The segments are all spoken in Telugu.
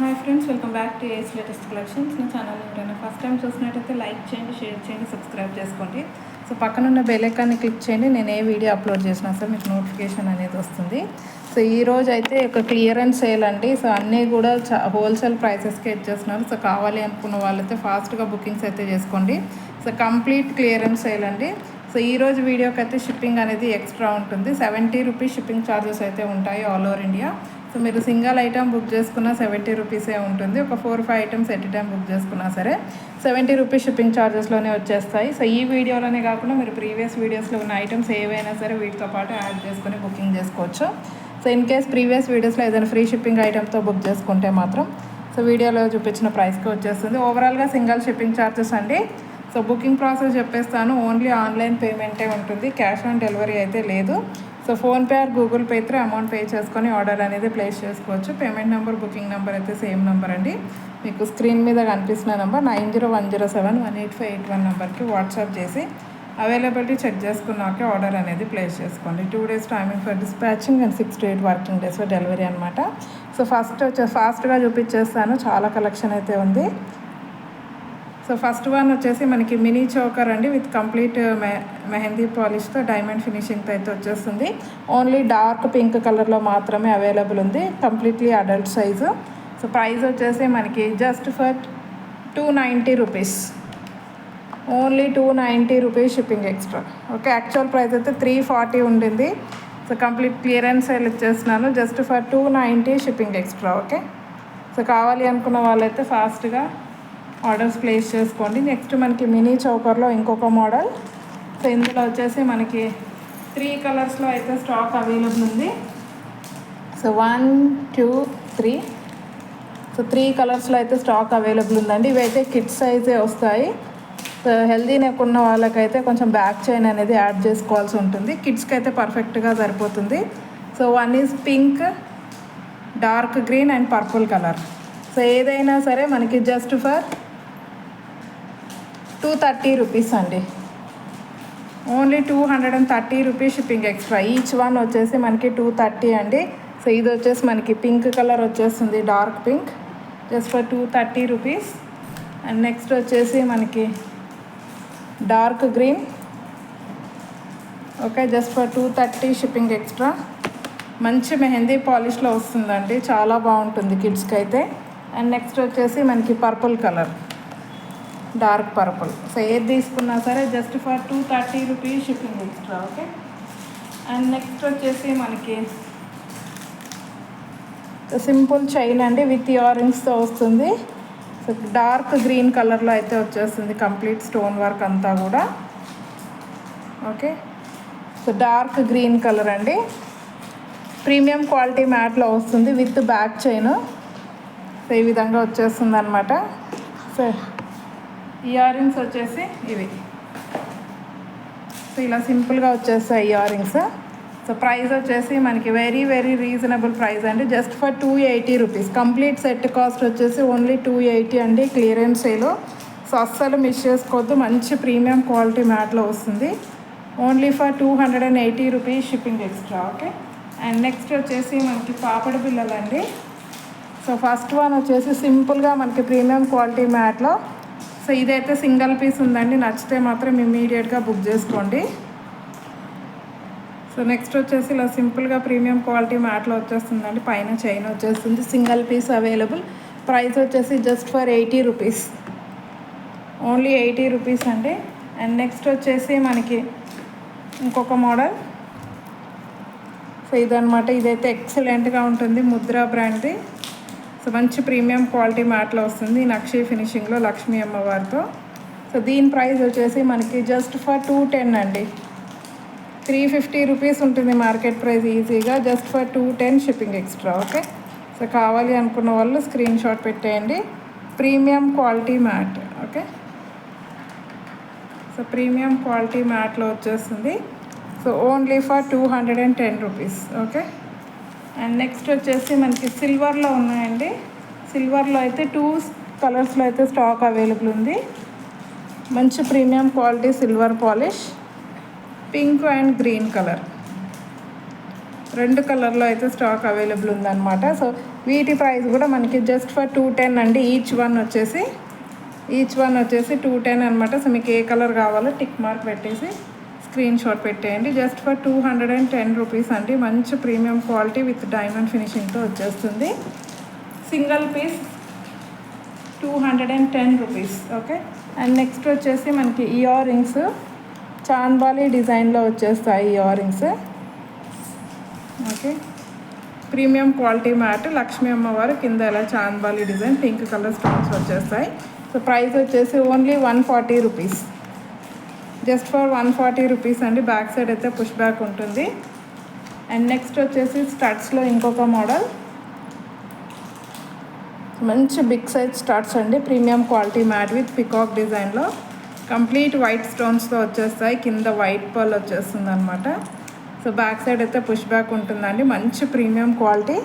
Hi friends, welcome back to Ace latest collections. నా ఛానల్ ఏంటంటే ఫస్ట్ టైం చూసినట్టయితే లైక్ చేయండి, షేర్ చేయండి, సబ్స్క్రైబ్ చేసుకోండి. సో పక్కనున్న బెల్ ఐకాన్ని క్లిక్ చేయండి. నేను ఏ వీడియో అప్లోడ్ చేసినా సార్ మీకు నోటిఫికేషన్ అనేది వస్తుంది. సో ఈరోజు అయితే ఒక క్లియరెన్స్ సేల్ అండి. సో అన్నీ కూడా హోల్సేల్ ప్రైసెస్కి ఇచ్చేస్తున్నారు. సో కావాలి అనుకున్న వాళ్ళైతే ఫాస్ట్గా బుకింగ్స్ అయితే చేసుకోండి. సో కంప్లీట్ క్లియరెన్స్ సేల్ అండి. సో ఈరోజు వీడియోకి అయితే షిప్పింగ్ అనేది ఎక్స్ట్రా ఉంటుంది. 70 రూపీస్ షిప్పింగ్ ఛార్జెస్ అయితే ఉంటాయి ఆల్ ఓవర్ ఇండియా. సో మీరు సింగిల్ ఐటమ్ బుక్ చేసుకున్న 70 రూపీసే ఉంటుంది. ఒక 4-5 ఐటమ్స్ ఎట్ టైం బుక్ చేసుకున్నా సరే 70 రూపీస్ షిప్పింగ్ ఛార్జెస్లోనే వచ్చేస్తాయి. సో ఈ వీడియోలోనే కాకుండా మీరు ప్రీవియస్ వీడియోస్లో ఉన్న ఐటమ్స్ ఏవైనా సరే వీటితో పాటు యాడ్ చేసుకొని బుకింగ్ చేసుకోవచ్చు. సో ఇన్ కేస్ ప్రీవియస్ వీడియోస్లో ఏదైనా ఫ్రీ షిప్పింగ్ ఐటమ్తో బుక్ చేసుకుంటే మాత్రం సో వీడియోలో చూపించిన ప్రైస్కి వచ్చేస్తుంది. ఓవరాల్గా సింగిల్ షిప్పింగ్ ఛార్జెస్ అండి. సో బుకింగ్ ప్రాసెస్ చెప్పేస్తాను. ఓన్లీ ఆన్లైన్ పేమెంటే ఉంటుంది, క్యాష్ ఆన్ డెలివరీ అయితే లేదు. So PhonePe are Google pay through amount pay చేసుకొని ఆర్డర్ అనేది ప్లేస్ చేసుకోవచ్చు. పేమెంట్ నెంబర్, బుకింగ్ నెంబర్ అయితే సేమ్ నెంబర్ అండి. మీకు స్క్రీన్ మీద కనిపిస్తున్న నెంబర్ 9010718581 నెంబర్కి వాట్సాప్ చేసి అవైలబిలిటీ చెక్ చేసుకున్నాకే ఆర్డర్ అనేది ప్లేస్ చేసుకోండి. 2 days timing for dispatching and 6 to 8 working days for delivery అనమాట. సో ఫాస్ట్గా చూపించేస్తాను. చాలా కలెక్షన్ అయితే ఉంది. సో ఫస్ట్ వన్ వచ్చేసి మనకి మినీ చోకర్ అండి, విత్ కంప్లీట్ మెహందీ పాలిష్తో డైమండ్ ఫినిషింగ్తో అయితే వచ్చేస్తుంది. ఓన్లీ డార్క్ పింక్ కలర్లో మాత్రమే అవైలబుల్ ఉంది, completely adult size. So price వచ్చేసి మనకి just for 290 rupees, only 290 rupees shipping extra. Okay, actual price అయితే 340 ఉండింది. సో కంప్లీట్ క్లియరెన్స్ సేల్ ఇచ్చేస్తున్నాను just for 290 shipping extra. Okay, so కావాలి అనుకున్న వాళ్ళైతే ఫాస్ట్గా ఆర్డర్స్ ప్లేస్ చేసుకోండి. నెక్స్ట్ మనకి మినీ చౌకర్లో ఇంకొక మోడల్. సో ఇందులో వచ్చేసి మనకి 3 కలర్స్లో అయితే స్టాక్ అవైలబుల్ ఉంది. సో 1, 2, 3. సో 3 కలర్స్లో అయితే స్టాక్ అవైలబుల్ ఉందండి. ఇవైతే కిడ్స్ సైజే వస్తాయి. సో హెల్దీ నెక్ ఉన్న వాళ్ళకైతే కొంచెం బ్యాక్ చైన్ అనేది యాడ్ చేసుకోవాల్సి ఉంటుంది. కిడ్స్కి అయితే పర్ఫెక్ట్గా సరిపోతుంది. So 1 is pink, dark green and purple colour. So ఏదైనా సరే మనకి జస్ట్ ఫర్ 230 రూపీస్ అండి, only 230 rupees shipping extra. Each one వచ్చేసి మనకి 230 అండి. సో ఇది వచ్చేసి మనకి పింక్ కలర్ వచ్చేస్తుంది, dark pink, just for 230 rupees. And next వచ్చేసి మనకి dark green. Okay, just for 230 shipping extra. మంచి మెహందీ పాలిష్లో వస్తుందండి, చాలా బాగుంటుంది కిడ్స్కి అయితే. అండ్ నెక్స్ట్ వచ్చేసి మనకి purple colour, dark purple. So ఏది తీసుకున్నా సరే just for 230 rupees shipping extra. Okay, and next వచ్చేసి మనకి సింపుల్ చైన్ అండి, విత్ ఇయర్ రింగ్స్తో వస్తుంది. సో డార్క్ గ్రీన్ కలర్లో అయితే వచ్చేస్తుంది, కంప్లీట్ స్టోన్ వర్క్ అంతా కూడా. Okay, so dark green colour అండి, ప్రీమియం క్వాలిటీ మ్యాట్లో వస్తుంది విత్ బ్యాక్ చైన్. సో ఈ విధంగా వచ్చేస్తుంది అనమాట. సో ఇయర్ రింగ్స్ వచ్చేసి ఇవి. సో ఇలా సింపుల్గా వచ్చేస్తాయి ఇయర్ రింగ్స్. సో ప్రైస్ వచ్చేసి మనకి వెరీ వెరీ రీజనబుల్ ప్రైస్ అండి, just for 280 rupees. Complete set cost వచ్చేసి ఓన్లీ 280 అండి, క్లియరెన్స్ సేల్. సో అస్సలు మిస్ చేసుకోవద్దు, మంచి ప్రీమియం క్వాలిటీ మ్యాట్లో వస్తుంది, only for 280 rupees shipping extra. Okay, and next వచ్చేసి మనకి పాపడి బిళ్ళలు అండి. సో ఫస్ట్ వన్ వచ్చేసి సింపుల్గా మనకి ప్రీమియం క్వాలిటీ మ్యాట్లో. సో ఇదైతే సింగిల్ పీస్ ఉందండి, నచ్చితే మాత్రం ఇమీడియట్గా బుక్ చేసుకోండి. సో నెక్స్ట్ వచ్చేసి ఇలా సింపుల్గా ప్రీమియం క్వాలిటీ మ్యాట్లో వచ్చేస్తుందండి, పైన చైన్ వచ్చేస్తుంది, సింగిల్ పీస్ అవైలబుల్. ప్రైస్ వచ్చేసి just for 80 rupees, only 80 rupees అండి. అండ్ నెక్స్ట్ వచ్చేసి మనకి ఇంకొక మోడల్. సో ఇదనమాట, ఇదైతే ఎక్సలెంట్గా ఉంటుంది, ముద్రా బ్రాండ్ది. సో మంచి ప్రీమియం క్వాలిటీ మ్యాట్లో వస్తుంది, నక్షి ఫినిషింగ్లో లక్ష్మీ అమ్మవారితో. సో దీని ప్రైస్ వచ్చేసి మనకి జస్ట్ ఫర్ 210 అండి, 350 రూపీస్ ఉంటుంది మార్కెట్ ప్రైస్ ఈజీగా, just for 210 shipping extra. Okay, so కావాలి అనుకున్న వాళ్ళు స్క్రీన్ షాట్ పెట్టేయండి. Premium quality matte. Okay, so premium quality మ్యాట్లో వచ్చేస్తుంది. So only for 210 rupees. Okay, and next వచ్చేసి మనకి సిల్వర్లో ఉన్నాయండి. సిల్వర్లో అయితే 2 కలర్స్లో అయితే స్టాక్ అవైలబుల్ ఉంది. మంచి premium quality silver polish, pink and green colour. 2 కలర్లో అయితే స్టాక్ అవైలబుల్ ఉందన్నమాట. సో వీటి ప్రైస్ కూడా మనకి జస్ట్ ఫర్ 210 అండి. ఈచ్ వన్ వచ్చేసి 210 అనమాట. సో మీకు ఏ కలర్ కావాలో టిక్ మార్క్ పెట్టేసి స్క్రీన్ షాట్ పెట్టేయండి. జస్ట్ ఫర్ 210 రూపీస్ అండి. మంచి ప్రీమియం క్వాలిటీ విత్ డైమండ్ ఫినిషింగ్తో వచ్చేస్తుంది. Single piece 210 rupees. Okay. And next వచ్చేసి మనకి ఇయర్ రింగ్స్ చాంద్బాలి డిజైన్లో వచ్చేస్తాయి ear rings. Okay. Premium quality matte Lakshmi అమ్మవారు కింద ఇలా chandbali design pink colour stones వచ్చేస్తాయి. సో ప్రైస్ వచ్చేసి only 140 rupees. Just for 140 rupees అండి. బ్యాక్ సైడ్ అయితే పుష్ బ్యాక్ ఉంటుంది. అండ్ నెక్స్ట్ వచ్చేసి స్టడ్స్లో ఇంకొక మోడల్, మంచి బిగ్ సైజ్ స్టడ్స్ అండి. Premium quality matte with peacock డిజైన్లో కంప్లీట్ వైట్ స్టోన్స్తో వచ్చేస్తాయి. కింద వైట్ పర్ల్ వచ్చేస్తుంది అనమాట. సో బ్యాక్ సైడ్ అయితే పుష్ బ్యాక్ ఉంటుందండి. మంచి ప్రీమియం క్వాలిటీ.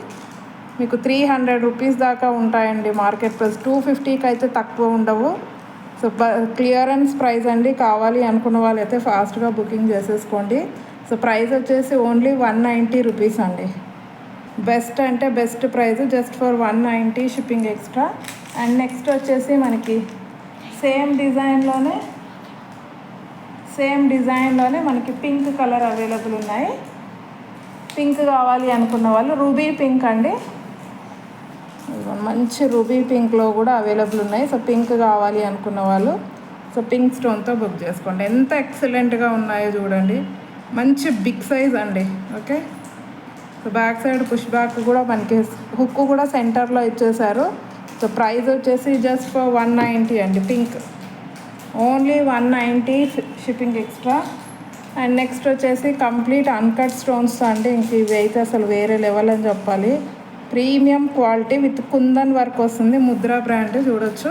మీకు 300 రూపీస్ దాకా ఉంటాయండి మార్కెట్ ప్రైస్. 250కి అయితే తక్కువ ఉండవు. సో క్లియరెన్స్ ప్రైస్ అండి. కావాలి అనుకున్న వాళ్ళు అయితే ఫాస్ట్గా బుకింగ్ చేసేసుకోండి. సో ప్రైస్ వచ్చేసి ఓన్లీ 190 రూపీస్ అండి. బెస్ట్ అంటే best price just for 190 shipping extra. And next వచ్చేసి మనకి సేమ్ డిజైన్లోనే మనకి పింక్ కలర్ అవైలబుల్ ఉన్నాయి. పింక్ కావాలి అనుకున్న వాళ్ళు రూబీ పింక్ అండి. మంచి రూబీ పింక్లో కూడా అవైలబుల్ ఉన్నాయి. సో పింక్ కావాలి అనుకున్న వాళ్ళు సో పింక్ స్టోన్తో బుక్ చేసుకోండి. ఎంత ఎక్సలెంట్గా ఉన్నాయో చూడండి. మంచి బిగ్ సైజ్ అండి. Okay. So back side push back కూడా మనకి హుక్ కూడా సెంటర్లో ఇచ్చేసారు. సో ప్రైస్ వచ్చేసి జస్ట్ ఫర్ 190 అండి. Pink only 190 shipping extra. And next వచ్చేసి కంప్లీట్ అన్కట్ స్టోన్స్ అండి. ఇంక ఇవి అయితే అసలు వేరే లెవెల్ అని చెప్పాలి. Premium quality with kundan work వస్తుంది. ముద్రా బ్రాండ్ చూడొచ్చు.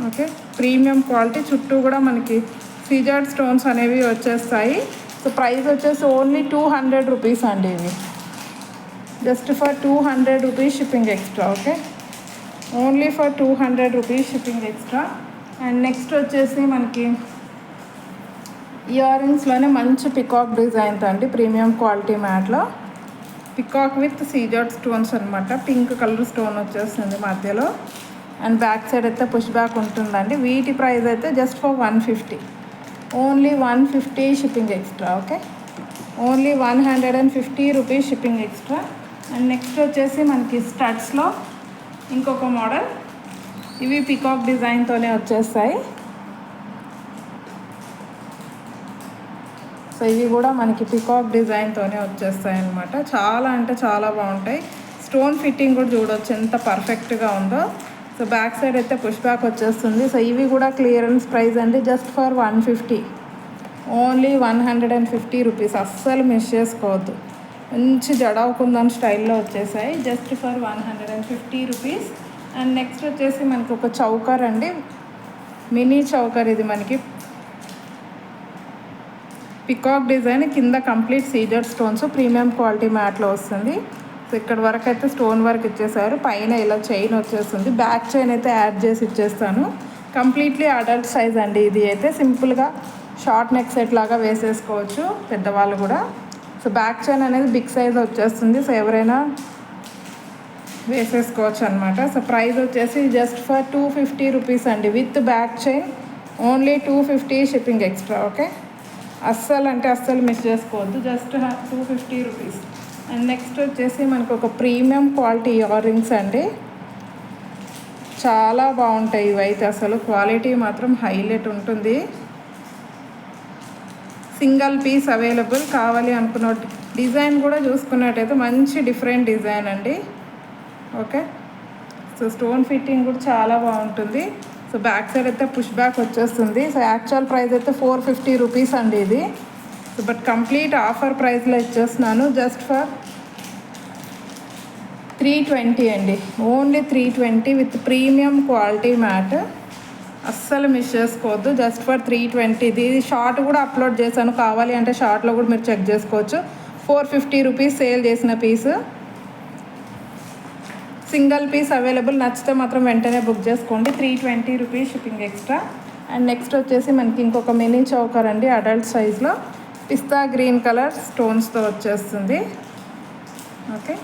ఓకే. ప్రీమియం క్వాలిటీ చుట్టూ కూడా మనకి సీజర్డ్ స్టోన్స్ అనేవి వచ్చేస్తాయి. సో ప్రైస్ వచ్చేసి ఓన్లీ 200 రూపీస్ అండి. ఇవి just for 200 rupees shipping extra. Okay. Only for 200 rupees shipping extra. And next వచ్చేసి మనకి ఇయర్ రింగ్స్లోనే మంచి పికాక్ డిజైన్తో అండి. ప్రీమియం క్వాలిటీ మ్యాట్లో పికాక్ విత్ సీజర్డ్ స్టోన్స్ అనమాట. పింక్ కలర్ స్టోన్ వచ్చేస్తుంది మధ్యలో. అండ్ బ్యాక్ సైడ్ అయితే పుష్ బ్యాక్ ఉంటుందండి. వీటి ప్రైస్ అయితే just for 150. Only 150 shipping extra. Okay. Only 150 rupees shipping extra. And next వచ్చేసి మనకి స్టడ్స్లో ఇంకొక మోడల్. ఇవి పికాక్ డిజైన్తోనే వచ్చేస్తాయి. సో ఇవి కూడా మనకి పికాక్ డిజైన్తోనే వచ్చేస్తాయి అన్నమాట. చాలా అంటే చాలా బాగుంటాయి. స్టోన్ ఫిట్టింగ్ కూడా చూడవచ్చు ఎంత పర్ఫెక్ట్గా ఉందో. సో బ్యాక్ సైడ్ అయితే పుష్ బ్యాక్ వచ్చేస్తుంది. సో ఇవి కూడా క్లియరెన్స్ ప్రైస్ అండి. Just for 150. Only 150 rupees. అస్సలు మిస్ చేసుకోవద్దు. మంచి జడవుకుందని స్టైల్లో వచ్చేసాయి. Just for 150 rupees. And next వచ్చేసి మనకి ఒక చౌకర్ అండి. Mini choker. ఇది మనకి పికాక్ డిజైన్ కింద కంప్లీట్ సీజర్ స్టోన్స్ ప్రీమియం క్వాలిటీ మ్యాట్లో వస్తుంది. సో ఇక్కడ వరకు అయితే స్టోన్ వర్క్ ఇచ్చేసారు. పైన ఇలా చైన్ వచ్చేస్తుంది. బ్యాక్ చైన్ అయితే యాడ్ చేసి ఇచ్చేస్తాను. కంప్లీట్లీ అడల్ట్ సైజ్ అండి. ఇది అయితే సింపుల్గా షార్ట్ నెక్ సెట్ లాగా వేసేసుకోవచ్చు పెద్దవాళ్ళు కూడా. సో బ్యాక్ చైన్ అనేది బిగ్ సైజ్ వచ్చేస్తుంది. సో ఎవరైనా వేసేసుకోవచ్చు అనమాట. సో ప్రైస్ వచ్చేసి జస్ట్ ఫర్ 250 రూపీస్ అండి. With back chain only 250 shipping extra. Okay. అస్సలు అంటే అస్సలు మిస్ చేసుకోవద్దు. Just 250 rupees. అండ్ నెక్స్ట్ వచ్చేసి మనకు ఒక ప్రీమియం క్వాలిటీ ఇయర్ రింగ్స్ అండి. చాలా బాగుంటాయి ఇవైతే. అసలు క్వాలిటీ మాత్రం హైలైట్ ఉంటుంది. Single piece available. కావాలి అనుకున్న డిజైన్ కూడా చూసుకున్నట్టయితే మంచి డిఫరెంట్ డిజైన్ అండి. ఓకే. సో స్టోన్ ఫిట్టింగ్ కూడా చాలా బాగుంటుంది. సో బ్యాక్ సైడ్ అయితే పుష్ బ్యాక్ వచ్చేస్తుంది. సో యాక్చువల్ ప్రైస్ అయితే 450 రూపీస్ అండి ఇది. సో బట్ కంప్లీట్ ఆఫర్ ప్రైస్లో ఇచ్చేస్తున్నాను. జస్ట్ ఫర్ 320 అండి. Only 320 with premium quality mat. అస్సలు మిస్ చేసుకోవద్దు. Just for 320. ఇది షార్ట్ కూడా అప్లోడ్ చేశాను. కావాలి అంటే షార్ట్లో కూడా మీరు చెక్ చేసుకోవచ్చు. 450 రూపీస్ సేల్ చేసిన పీసు. Single piece available. నచ్చితే మాత్రం వెంటనే బుక్ చేసుకోండి. 320 rupees shipping extra. And next వచ్చేసి మనకి ఇంకొక మినీ చౌకర్ అండి అడల్ట్ సైజ్లో. పిస్తా గ్రీన్ కలర్ స్టోన్స్తో వచ్చేస్తుంది. ఓకే,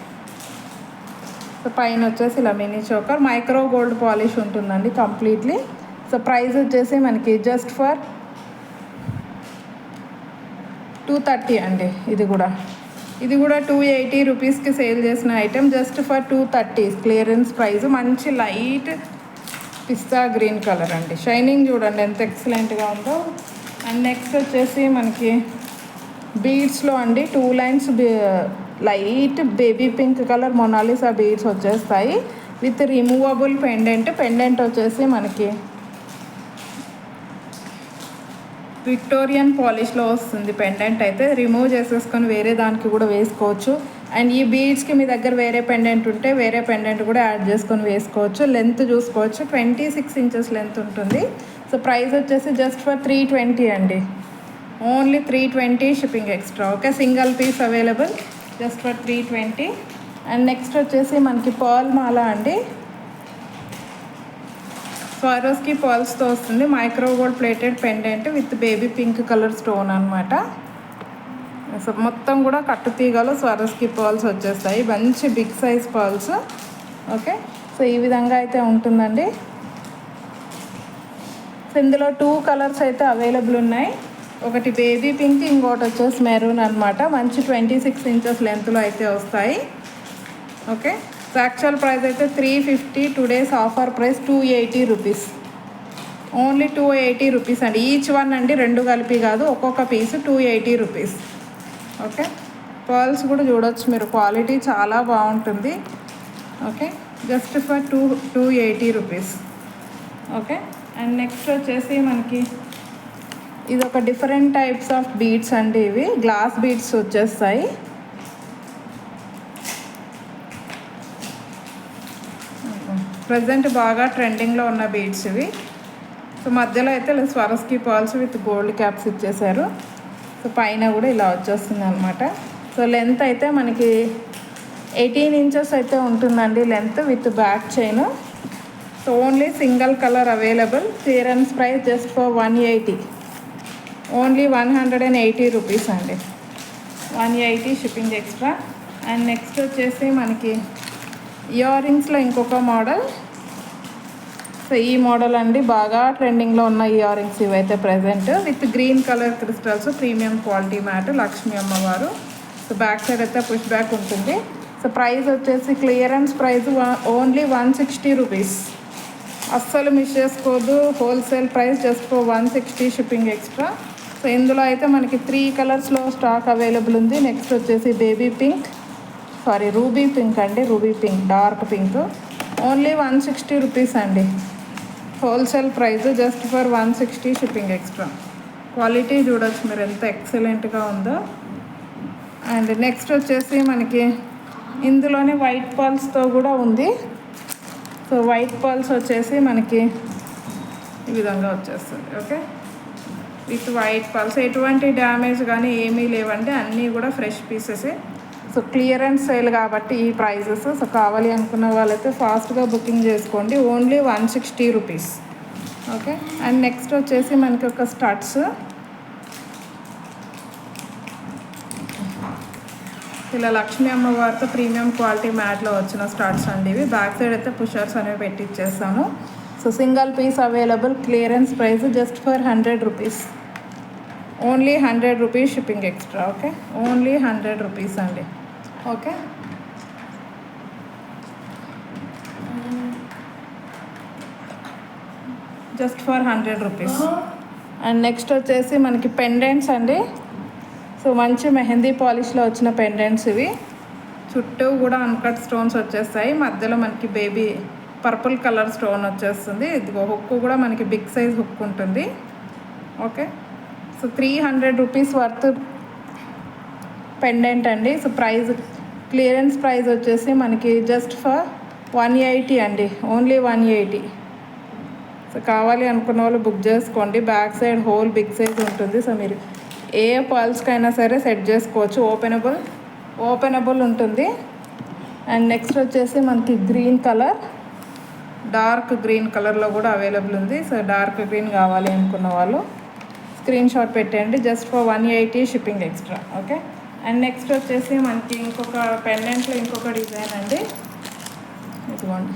సో పైన వచ్చేసి ఇలా mini choker, micro gold polish ఉంటుందండి కంప్లీట్లీ. సో ప్రైస్ వచ్చేసి మనకి జస్ట్ ఫర్ 230 అండి. ఇది కూడా 280 రూపీస్కి సేల్ చేసిన item, just for 230 clearance price. మంచి లైట్ పిస్తా గ్రీన్ కలర్ అండి, షైనింగ్ చూడండి ఎంత ఎక్సలెంట్గా ఉందో. అండ్ నెక్స్ట్ వచ్చేసి మనకి బీడ్స్లో అండి 2 lines light baby pink colour Mona Lisa beads వచ్చేస్తాయి విత్ రిమూవబుల్ పెండెంట్ వచ్చేసి మనకి విక్టోరియన్ పాలిష్లో వస్తుంది. పెండెంట్ అయితే రిమూవ్ చేసేసుకొని వేరే దానికి కూడా వేసుకోవచ్చు. అండ్ ఈ బీడ్స్కి మీ దగ్గర వేరే పెండెంట్ ఉంటే వేరే పెండెంట్ కూడా యాడ్ చేసుకొని వేసుకోవచ్చు. లెంత్ చూసుకోవచ్చు, 26 ఇంచెస్ లెంత్ ఉంటుంది. సో ప్రైస్ వచ్చేసి జస్ట్ ఫర్ 320 అండి, only 320 shipping extra. Okay, single piece available just for 320. And next వచ్చేసి మనకి పర్ల్ మాల అండి, స్వారోస్కి పర్ల్స్తో వస్తుంది. Micro gold plated pendant with baby pink colour stone అనమాట. సో మొత్తం కూడా కట్టు తీగలు స్వారోస్కి పర్ల్స్ వచ్చేస్తాయి, మంచి big size pearls. Okay, so ఈ విధంగా అయితే ఉంటుందండి. సో ఇందులో 2 కలర్స్ అయితే అవైలబుల్ ఉన్నాయి, ఒకటి బేబీ పింక్, ఇంకోటి వచ్చేసి మెరూన్ అనమాట. మంచి 26 ఇంచెస్ లెంత్లో అయితే వస్తాయి. ఓకే, సో యాక్చువల్ ప్రైస్ అయితే 350, today's offer price 280 rupees, only 280 rupees అండి. ఈచ్ వన్ అండి, 2 కలిపి కాదు, ఒక్కొక్క పీసు 280 రూపీస్. ఓకే, పర్ల్స్ కూడా చూడొచ్చు మీరు, క్వాలిటీ చాలా బాగుంటుంది. Okay, just for 280 rupees. Okay, and next వచ్చేసి మనకి ఇది ఒక డిఫరెంట్ టైప్స్ ఆఫ్ బీడ్స్ అండి, ఇవి గ్లాస్ బీడ్స్ వచ్చేస్తాయి. ప్రజెంట్ బాగా ట్రెండింగ్లో ఉన్న బీడ్స్ ఇవి. సో మధ్యలో అయితే స్వారోస్కి పర్ల్స్ విత్ గోల్డ్ క్యాప్స్ ఇచ్చేసారు. సో పైన కూడా ఇలా వచ్చేస్తుంది అనమాట. సో లెంత్ అయితే మనకి 18 ఇంచెస్ అయితే ఉంటుందండి length with back chain. So only single colour available, clearance price just for 180, only 180 rupees అండి, 180 షిప్పింగ్ ఎక్స్ట్రా. అండ్ నెక్స్ట్ వచ్చేసి మనకి ఇయర్ రింగ్స్లో ఇంకొక మోడల్. సో ఈ మోడల్ అండి బాగా ట్రెండింగ్లో ఉన్న ఇయర్ రింగ్స్ ఇవైతే present with green colour crystals, premium quality matte, Lakshmi అమ్మవారు. సో బ్యాక్ సైడ్ అయితే పుష్ బ్యాక్ ఉంటుంది. సో ప్రైస్ వచ్చేసి క్లియరెన్స్ ప్రైస్ ఓన్లీ 160 రూపీస్, అస్సలు మిస్ చేసుకోవద్దు. Wholesale price just for 160 shipping extra. So ఇందులో అయితే మనకి 3 కలర్స్లో స్టాక్ అవైలబుల్ ఉంది. నెక్స్ట్ వచ్చేసి రూబీ పింక్ అండి, ruby pink, dark pink, only 160 rupees అండి. Wholesale price just for 160 shipping extra. Quality చూడొచ్చు మీరు ఎంత ఎక్సలెంట్గా ఉందో. అండ్ నెక్స్ట్ వచ్చేసి మనకి ఇందులోనే వైట్ పర్ల్స్తో కూడా ఉంది. సో వైట్ పర్ల్స్ వచ్చేసి మనకి ఈ విధంగా వచ్చేస్తుంది. ఓకే, విత్ వైట్ పర్ల్స్, ఎటువంటి డ్యామేజ్ కానీ ఏమీ లేవండి, అన్నీ కూడా ఫ్రెష్ పీసెసే. సో క్లియరెన్స్ సేల్ కాబట్టి ఈ ప్రైజెస్. సో కావాలి అనుకున్న వాళ్ళైతే ఫాస్ట్గా బుకింగ్ చేసుకోండి, only 160 rupees. Okay, and next వచ్చేసి మనకి ఒక స్టడ్స్, ఇలా లక్ష్మీ అమ్మవారితో ప్రీమియం క్వాలిటీ మ్యాట్లో వచ్చిన స్టడ్స్ అండి ఇవి. బ్యాక్ సైడ్ అయితే పుషర్స్ అనేవి పెట్టి ఇచ్చేస్తాను. So single piece available, clearance price just for 100 rupees, only 100 rupees shipping extra. Okay, only 100 rupees అండి. Okay, just for 100 rupees. And next వచ్చేసి మనకి పెండెంట్స్ అండి. సో మంచి మెహందీ పాలిష్లో వచ్చిన పెండెంట్స్ ఇవి, చుట్టూ కూడా అన్కట్ స్టోన్స్ వచ్చేస్తాయి, మధ్యలో మనకి బేబీ పర్పుల్ కలర్ స్టోన్ వచ్చేస్తుంది. ఇదిగో హుక్ కూడా మనకి బిగ్ సైజ్ హుక్ ఉంటుంది. Okay, so 300 rupees worth pendant అండి. సో ప్రైస్ క్లియరెన్స్ ప్రైస్ వచ్చేసి మనకి జస్ట్ ఫర్ 180 అండి, ఓన్లీ 180. సో కావాలి అనుకున్న వాళ్ళు బుక్ చేసుకోండి. Back side hole big size ఉంటుంది. సో మీరు ఏ పర్ల్స్కైనా సరే సెట్ చేసుకోవచ్చు, ఓపెనబుల్ ఉంటుంది. అండ్ నెక్స్ట్ వచ్చేసి మనకి గ్రీన్ కలర్, డార్క్ గ్రీన్ కలర్లో కూడా అవైలబుల్ ఉంది. సో డార్క్ గ్రీన్ కావాలి అనుకున్న వాళ్ళు స్క్రీన్ షాట్ పెట్టండి. Just for 180 shipping extra. Okay. And next వచ్చేసి మనకి ఇంకొక పెండెంట్లో ఇంకొక డిజైన్ అండి. ఇదిగోండి,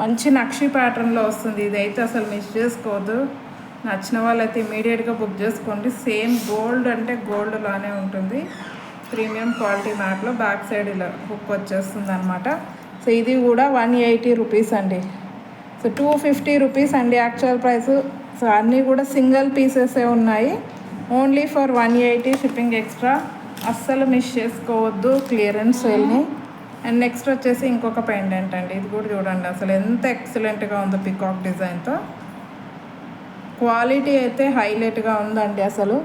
మంచి నక్షి ప్యాటర్న్లో వస్తుంది. ఇదైతే అసలు మిస్ చేసుకోవద్దు. నచ్చిన వాళ్ళైతే ఇమీడియట్గా బుక్ చేసుకోండి. సేమ్ గోల్డ్ అంటే గోల్డ్ లానే ఉంటుంది. ప్రీమియం క్వాలిటీ మ్యాట్లో బ్యాక్ సైడ్ ఇలా హుక్ వచ్చేస్తుంది అనమాట. సో ఇది కూడా 180 రూపీస్ అండి. సో 250 రూపీస్ అండి యాక్చువల్ ప్రైస్. సో అన్నీ కూడా సింగిల్ పీసెసే ఉన్నాయి. Only for 180 shipping extra. అస్సలు మిస్ చేసుకోవద్దు క్లియరెన్స్ సేల్ని. అండ్ నెక్స్ట్ వచ్చేసి ఇంకొక పెండెంట్ అండి. ఇది కూడా చూడండి అసలు ఎంత ఎక్సలెంట్గా ఉందో పికాక్ డిజైన్తో. క్వాలిటీ అయితే హైలైట్గా ఉందండి అసలు.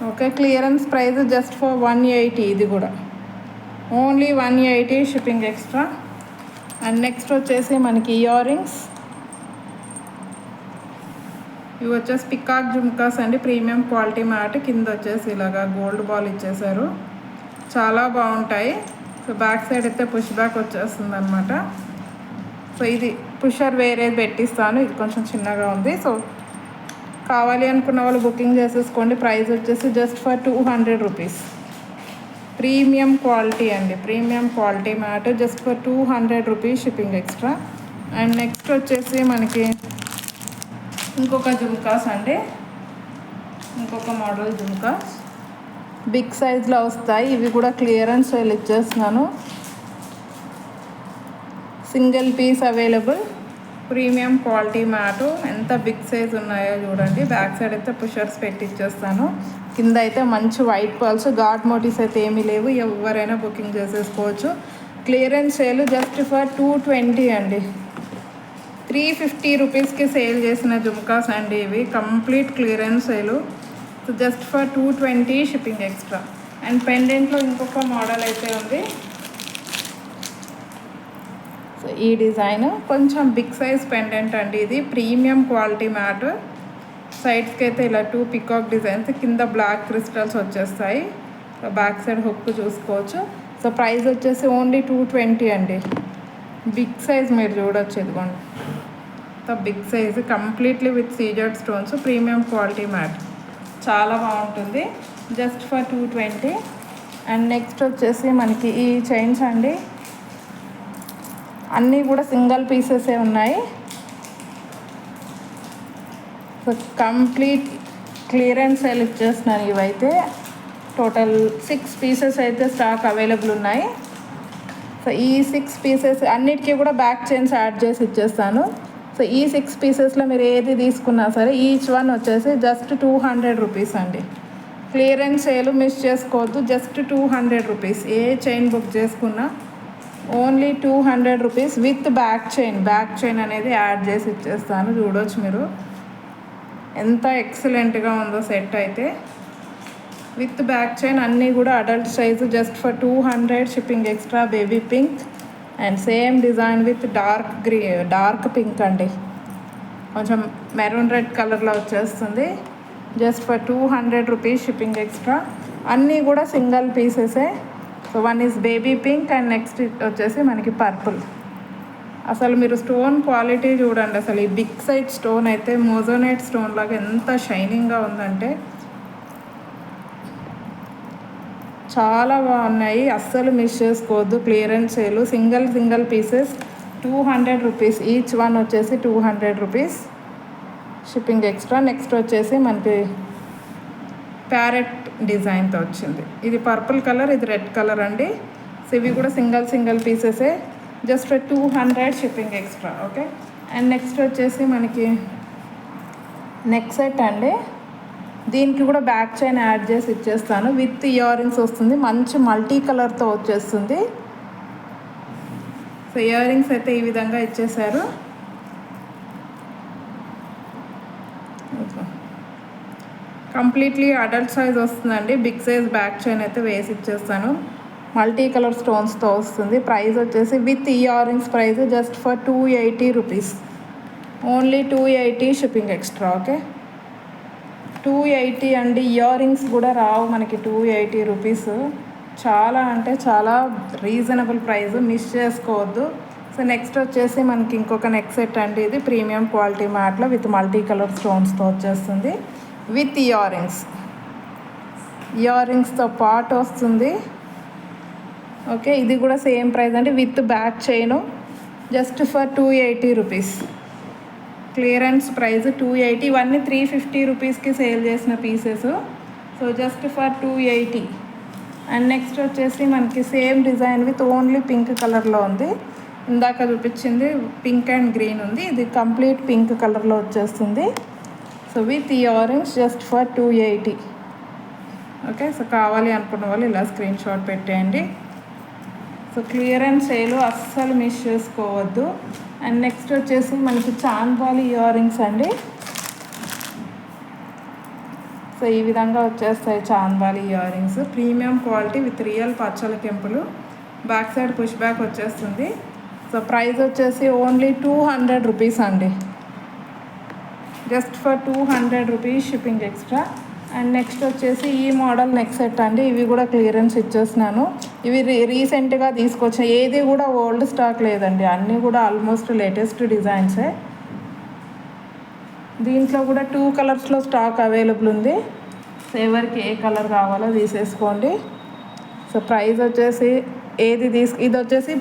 Okay, clearance price just for 180. ఇది కూడా only 180 shipping extra. And next వచ్చేసి మనకి ఇయర్ రింగ్స్. ఇవి వచ్చేసి పికాక్ జుమ్కాస్ అండి. Premium quality mat. కింద వచ్చేసి ఇలాగా గోల్డ్ బాల్ ఇచ్చేసారు. చాలా బాగుంటాయి. సో బ్యాక్ సైడ్ అయితే పుష్ బ్యాక్ వచ్చేస్తుంది అనమాట. సో ఇది పుషర్ వేరేది పెట్టిస్తాను. ఇది కొంచెం చిన్నగా ఉంది. సో కావాలి అనుకున్న వాళ్ళు బుకింగ్ చేసేసుకోండి. ప్రైస్ వచ్చేసి just for 200 rupees. Premium quality అండి. Premium quality matte just for 200 rupees shipping extra. And next వచ్చేసి మనకి ఇంకొక జుమ్కాస్ అండి. ఇంకొక మోడల్ జుమ్కాస్ బిగ్ సైజ్లో వస్తాయి. ఇవి కూడా క్లియరెన్స్ సేల్ ఇచ్చేస్తున్నాను. Single piece available. Premium quality matte. ఎంత బిగ్ సైజ్ ఉన్నాయో చూడండి. బ్యాక్ సైడ్ అయితే పుషర్స్ పెట్టి ఇచ్చేస్తాను. కింద అయితే మంచి వైట్ పర్ల్స్, గాడ్ మోటివ్స్ అయితే ఏమీ లేవు. ఎవరైనా బుకింగ్ చేసేసుకోవచ్చు. క్లియరెన్స్ సేల్ జస్ట్ ఫర్ 220 అండి. 350 రూపీస్కి సేల్ చేసిన జుమ్కాస్ అండి ఇవి. Complete clearance sale. So just for 220 shipping extra. And పెండెంట్లో ఇంకొక మోడల్ అయితే ఉంది. సో ఈ డిజైన్ కొంచెం బిగ్ సైజ్ పెండెంట్ అండి. ఇది ప్రీమియం క్వాలిటీ మ్యాట్. సైడ్స్కి అయితే ఇలా 2 పికాక్ డిజైన్స్, కింద బ్లాక్ క్రిస్టల్స్ వచ్చేస్తాయి. సో బ్యాక్ సైడ్ హుక్ చూసుకోవచ్చు. సో ప్రైస్ వచ్చేసి ఓన్లీ 220 అండి. బిగ్ సైజ్ మీరు చూడొచ్చు. ఇదిగోండి, బిగ్ సైజ్ కంప్లీట్లీ విత్ సీజర్డ్ స్టోన్స్. ప్రీమియం క్వాలిటీ మ్యాట్ చాలా బాగుంటుంది. Just for 220. అండ్ నెక్స్ట్ వచ్చేసి మనకి ఈ చైన్స్ అండి. అన్నీ కూడా సింగిల్ పీసెసే ఉన్నాయి. సో కంప్లీట్ క్లియరెన్స్ సేల్ ఇచ్చేస్తున్నాను. ఇవైతే టోటల్ 6 పీసెస్ అయితే స్టాక్ అవైలబుల్ ఉన్నాయి. సో ఈ 6 పీసెస్ అన్నిటికీ కూడా బ్యాక్ చైన్స్ యాడ్ చేసి ఇచ్చేస్తాను. సో ఈ 6 పీసెస్లో మీరు ఏది తీసుకున్నా సరే ఈచ్ వన్ వచ్చేసి జస్ట్ 200 రూపీస్ అండి. క్లియరెన్స్ సేల్ మిస్ చేసుకోవద్దు. Just 200 rupees. ఏ చైన్ బుక్ చేసుకున్నా only 200 rupees with back chain. Back chain అనేది యాడ్ చేసి ఇచ్చేస్తాను. చూడవచ్చు మీరు ఎంత ఎక్సలెంట్గా ఉందో సెట్ అయితే. విత్ బ్యాక్ చైన్ అన్నీ కూడా adult size. Just for 200 shipping extra. Baby pink and same design with dark pink అండి. కొంచెం మెరూన్ రెడ్ కలర్లో వచ్చేస్తుంది. Just for 200 rupees shipping extra. అన్నీ కూడా సింగిల్ పీసెసే. So one is baby pink and next వచ్చేసి మనకి పర్పుల్. అసలు మీరు స్టోన్ క్వాలిటీ చూడండి. అసలు ఈ బిగ్ సైజ్ స్టోన్ అయితే మోజోనైట్ స్టోన్ లాగా ఎంత షైనింగ్గా ఉందంటే చాలా బాగున్నాయి. అస్సలు మిస్ చేసుకోవద్దు. Clearance sale. Single pieces 200 rupees. Each one వచ్చేసి 200 రూపీస్ షిప్పింగ్ ఎక్స్ట్రా. నెక్స్ట్ వచ్చేసి మనకి ప్యారెట్ డిజైన్తో వచ్చింది. ఇది పర్పుల్ కలర్, ఇది రెడ్ కలర్ అండి. సో ఇవి కూడా సింగిల్ పీసెసే. Just for 200 shipping extra. Okay. And next వచ్చేసి మనకి నెక్ సెట్ అండి. దీనికి కూడా బ్యాక్ చైన్ యాడ్ చేసి ఇచ్చేస్తాను. విత్ ఇయర్ రింగ్స్ వస్తుంది. మంచి మల్టీ కలర్తో వచ్చేస్తుంది. సో ఇయర్ రింగ్స్ అయితే ఈ విధంగా ఇచ్చేసారు. కంప్లీట్లీ అడల్ట్ సైజ్ వస్తుందండి. బిగ్ సైజ్ బ్యాక్ చైన్ అయితే వేసి ఇచ్చేస్తాను. మల్టీ కలర్ స్టోన్స్తో వస్తుంది. ప్రైస్ వచ్చేసి with ear rings price just for 280 rupees. Only 280 shipping extra. Okay, 280 అండి. ఇయర్ రింగ్స్ కూడా రావు మనకి 280 రూపీస్. చాలా అంటే చాలా రీజనబుల్ ప్రైస్. మిస్ చేసుకోవద్దు. సో సో నెక్స్ట్ వచ్చేసి మనకి ఇంకొక నెక్ సెట్ అండి. ఇది ప్రీమియం క్వాలిటీ మ్యాట్లో విత్ మల్టీ కలర్ స్టోన్స్తో వచ్చేస్తుంది విత్ ఇయర్ రింగ్స్తో పాటు వస్తుంది. ఓకే, ఇది కూడా సేమ్ ప్రైస్ అండి with back chain, just for 280 rupees. Clearance price 280. ఇవన్నీ 350 రూపీస్కి సేల్ చేసిన pieces. So just for 280. And next వచ్చేసి మనకి same design with only pink కలర్లో ఉంది. ఇందాక చూపించింది పింక్ అండ్ గ్రీన్ ఉంది, ఇది కంప్లీట్ పింక్ కలర్లో వచ్చేస్తుంది. So with ear rings just for 280. Okay, so కావాలి అనుకున్న వాళ్ళు ఇలా స్క్రీన్ షాట్ పెట్టేయండి. సో క్లియరెన్స్ సేల్ అస్సలు మిస్ చేసుకోవద్దు. అండ్ నెక్స్ట్ వచ్చేసి మనకి చాంద్వాలి ఇయర్ రింగ్స్ అండి. సో ఈ విధంగా వచ్చేస్తాయి chandbali earrings, premium quality with real పచ్చల కెంపులు. బ్యాక్ సైడ్ పుష్ బ్యాక్ వచ్చేస్తుంది. సో ప్రైస్ వచ్చేసి ఓన్లీ 200 రూపీస్ అండి, just for 200 rupees shipping extra. And next వచ్చేసి ఈ మోడల్ నెక్ సెట్ అండి. ఇవి కూడా క్లియరెన్స్ ఇచ్చేస్తున్నాను. ఇవి రీసెంట్గా తీసుకొచ్చిన, ఏది కూడా ఓల్డ్ స్టాక్ లేదండి, అన్నీ కూడా ఆల్మోస్ట్ లేటెస్ట్ డిజైన్సే. దీంట్లో కూడా 2 కలర్స్లో స్టాక్ అవైలబుల్ ఉంది. సో ఎవరికి ఏ కలర్ కావాలో తీసేసుకోండి. సో ప్రైస్ వచ్చేసి ఇది వచ్చేసి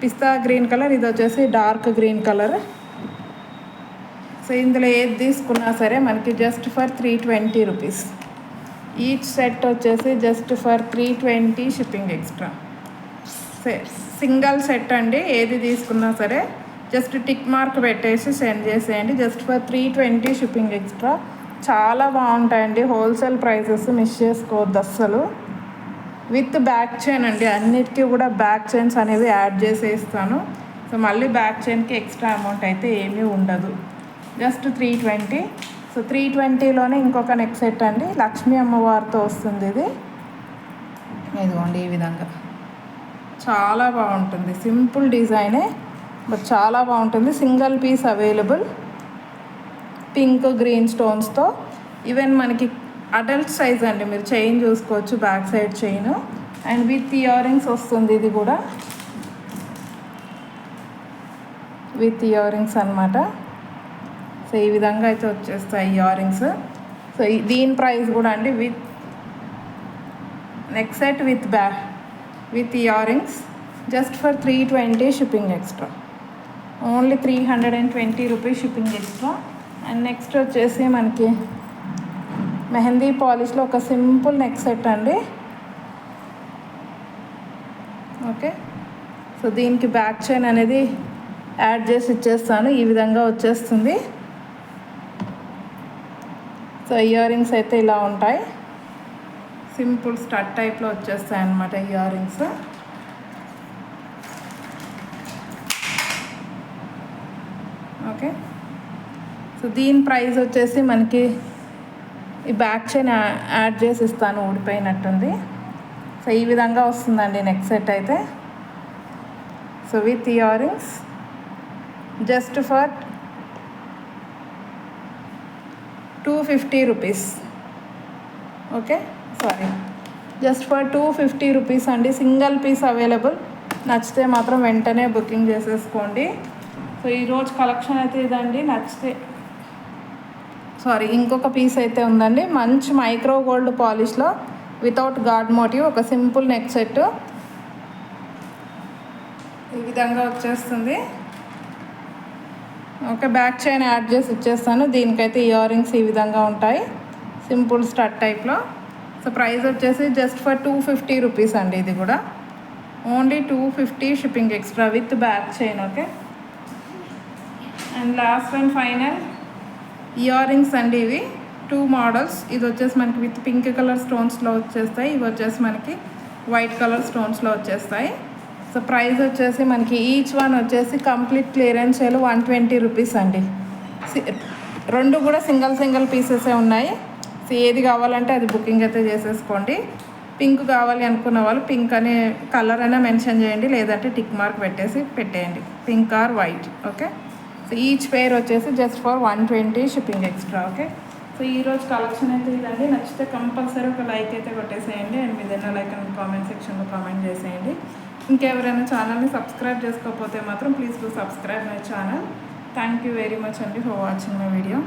పిస్తా గ్రీన్ కలర్, ఇది వచ్చేసి డార్క్ గ్రీన్ కలర్. సో ఇందులో ఏది తీసుకున్నా సరే మనకి just for 320 rupees. Each set వచ్చేసి just for 320 shipping extra. Single set అండి, ఏది తీసుకున్నా సరే జస్ట్ టిక్ మార్క్ పెట్టేసి సెండ్ చేసేయండి. Just for 320 shipping extra. చాలా బాగుంటాయండి, హోల్సేల్ ప్రైసెస్, మిస్ చేసుకోవద్దు అస్సలు. విత్ బ్యాక్ చైన్ అండి, అన్నిటికీ కూడా బ్యాక్ చైన్స్ అనేవి యాడ్ చేసి ఇస్తాను. సో మళ్ళీ బ్యాక్ చైన్కి ఎక్స్ట్రా అమౌంట్ అయితే ఏమీ ఉండదు, జస్ట్ 320. సో 320లోనే ఇంకొక నెక్ సెట్ అండి, లక్ష్మీ అమ్మవారితో వస్తుంది. ఇదిగోండి ఈ విధంగా చాలా బాగుంటుంది, సింపుల్ డిజైనే బట్ చాలా బాగుంటుంది. Single piece available, pink green స్టోన్స్తో. ఈవెన్ మనకి అడల్ట్ సైజ్ అండి, మీరు చైన్ చూసుకోవచ్చు, back side chain and with year rings వస్తుంది. ఇది కూడా విత్ ఇయర్ రింగ్స్ అనమాట. సో ఈ విధంగా అయితే వచ్చేస్తాయి ఇయర్ రింగ్స్. సో దీని ప్రైస్ కూడా అండి with neck set with ear rings just for 320 shipping extra. Only 320 rupees shipping extra. And next వచ్చేసి మనకి మెహందీ పాలిష్లో ఒక సింపుల్ నెక్ సెట్ అండి. ఓకే, సో దీనికి బ్యాక్ చైన్ అనేది యాడ్ చేసి ఇచ్చేస్తాను. ఈ విధంగా వచ్చేస్తుంది. సో ఇయర్ రింగ్స్ అయితే ఇలా ఉంటాయి, సింపుల్ స్టడ్ టైప్లో వచ్చేస్తాయి అన్నమాట ఇయర్ రింగ్స్. ఓకే, సో దీని ప్రైస్ వచ్చేసి మనకి ఈ బ్యాక్ చైన్ యాడ్ చేసి ఇస్తాను, ఊడిపోయినట్టుంది. సో ఈ విధంగా వస్తుందండి నెక్ సెట్ అయితే. So with ear rings just for 250 rupees. Okay, sorry, just for 250 rupees అండి, సింగిల్ పీస్ అవైలబుల్. నచ్చితే మాత్రం వెంటనే బుకింగ్ చేసేసుకోండి. సో ఈరోజు కలెక్షన్ అయితే ఇదండి. నచ్చితే ఇంకొక పీస్ అయితే ఉందండి, మంచి మైక్రో గోల్డ్ పాలిష్లో వితౌట్ గాడ్ మోటివ్ ఒక సింపుల్ నెక్ సెట్ ఈ విధంగా వచ్చేస్తుంది. ఓకే, బ్యాక్ చైన్ యాడ్ చేసి ఇచ్చేస్తాను. దీనికైతే ఇయర్ రింగ్స్ ఈ విధంగా ఉంటాయి, సింపుల్ స్టడ్ టైప్లో. సో ప్రైస్ వచ్చేసి జస్ట్ ఫర్ 250 రూపీస్ అండి. ఇది కూడా only 250 shipping extra with back chain. Okay, and last and final ear rings అండి. ఇవి 2 మోడల్స్. ఇది వచ్చేసి మనకి విత్ పింక్ కలర్ స్టోన్స్లో వచ్చేస్తాయి, ఇవి వచ్చేసి మనకి వైట్ కలర్ స్టోన్స్లో వచ్చేస్తాయి. సో ప్రైస్ వచ్చేసి మనకి ఈచ్ వన్ వచ్చేసి కంప్లీట్ క్లియరెన్స్ సేల్ 120 రూపీస్ అండి. రెండు కూడా సింగిల్ పీసెసే ఉన్నాయి. సో ఏది కావాలంటే అది బుకింగ్ అయితే చేసేసుకోండి. పింక్ కావాలి అనుకున్న వాళ్ళు పింక్ అనే కలర్ అయినా మెన్షన్ చేయండి, లేదంటే టిక్ మార్క్ పెట్టేయండి, pink or white. Okay, so each pair వచ్చేసి just for 120 shipping extra. Okay, so ఈరోజు కలెక్షన్ అయితే ఇదండి. నచ్చితే కంపల్సరీ ఒక లైక్ అయితే కొట్టేసేయండి. అండ్ మీదైనా లైక్ అని కామెంట్ సెక్షన్లో కామెంట్ చేసేయండి. ఇంకెవరైనా ఛానల్ని సబ్స్క్రైబ్ చేసుకోకపోతే మాత్రం please do subscribe my channel. Thank you very much అండి ఫర్ వాచింగ్ మై వీడియో.